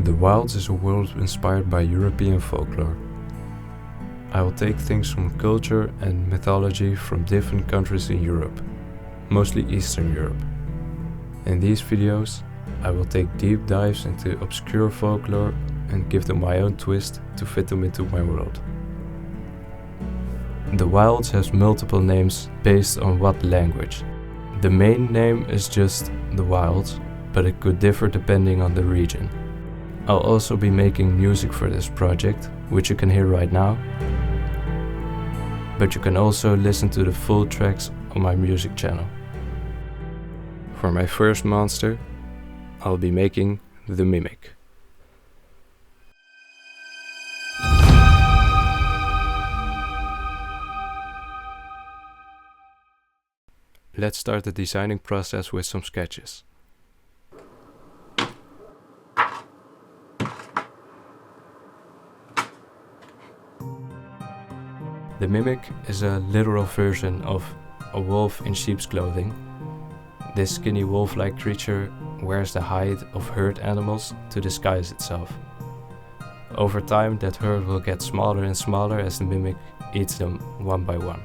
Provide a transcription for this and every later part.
The Wilds is a world inspired by European folklore. I will take things from culture and mythology from different countries in Europe, mostly Eastern Europe. In these videos, I will take deep dives into obscure folklore and give them my own twist to fit them into my world. The Wilds has multiple names based on what language. The main name is just The Wilds, but it could differ depending on the region. I'll also be making music for this project, which you can hear right now, but you can also listen to the full tracks on my music channel. For my first monster, I'll be making the Mimic. Let's start the designing process with some sketches. The Mimic is a literal version of a wolf in sheep's clothing. This skinny wolf-like creature wears the hide of herd animals to disguise itself. Over time, that herd will get smaller and smaller as the Mimic eats them one by one.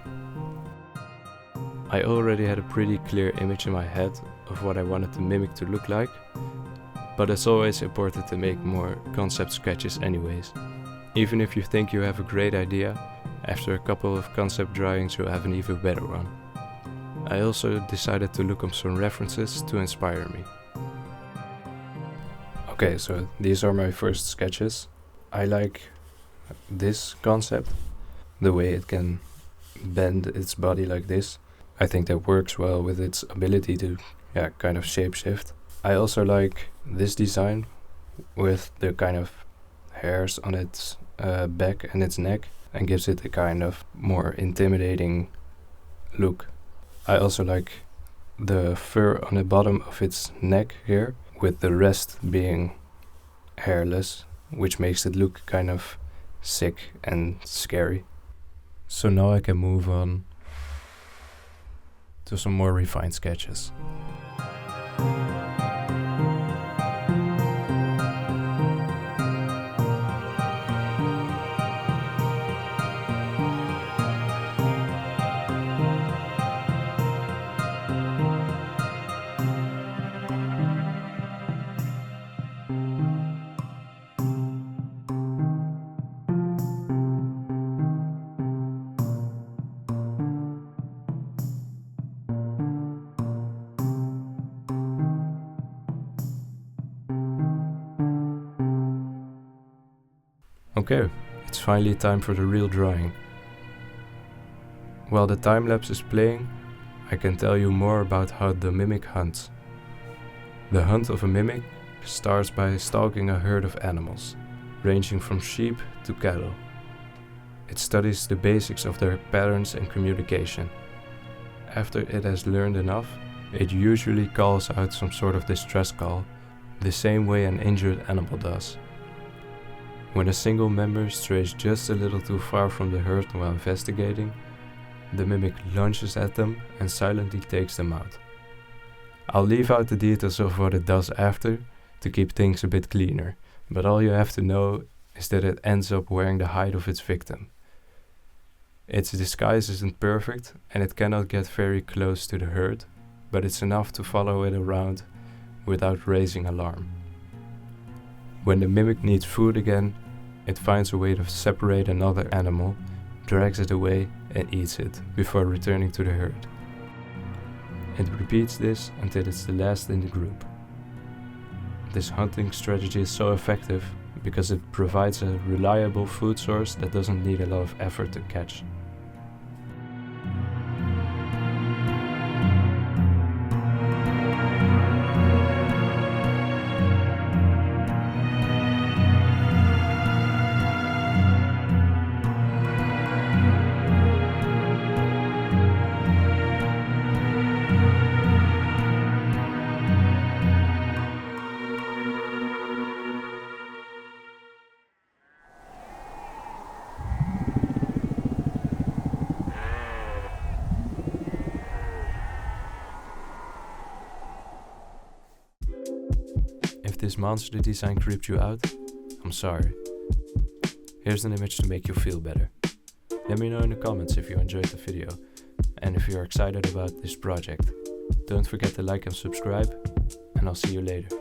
I already had a pretty clear image in my head of what I wanted the Mimic to look like, but it's always important to make more concept sketches anyways. Even if you think you have a great idea, after a couple of concept drawings you'll have an even better one. I also decided to look up some references to inspire me. Okay, so these are my first sketches. I like this concept, the way it can bend its body like this. I think that works well with its ability to kind of shapeshift. I also like this design with the kind of hairs on its back and its neck, and gives it a kind of more intimidating look. I also like the fur on the bottom of its neck here, with the rest being hairless, which makes it look kind of sick and scary. So now I can move on to some more refined sketches. Okay, it's finally time for the real drawing. While the time-lapse is playing, I can tell you more about how the Mimic hunts. The hunt of a Mimic starts by stalking a herd of animals, ranging from sheep to cattle. It studies the basics of their patterns and communication. After it has learned enough, it usually calls out some sort of distress call, the same way an injured animal does. When a single member strays just a little too far from the herd while investigating, the Mimic lunges at them and silently takes them out. I'll leave out the details of what it does after to keep things a bit cleaner, but all you have to know is that it ends up wearing the hide of its victim. Its disguise isn't perfect and it cannot get very close to the herd, but it's enough to follow it around without raising alarm. When the Mimic needs food again, it finds a way to separate another animal, drags it away and eats it before returning to the herd. It repeats this until it's the last in the group. This hunting strategy is so effective because it provides a reliable food source that doesn't need a lot of effort to catch. this monster design creeped you out, I'm sorry. Here's an image to make you feel better. Let me know in the comments if you enjoyed the video and if you're excited about this project. Don't forget to like and subscribe, and I'll see you later.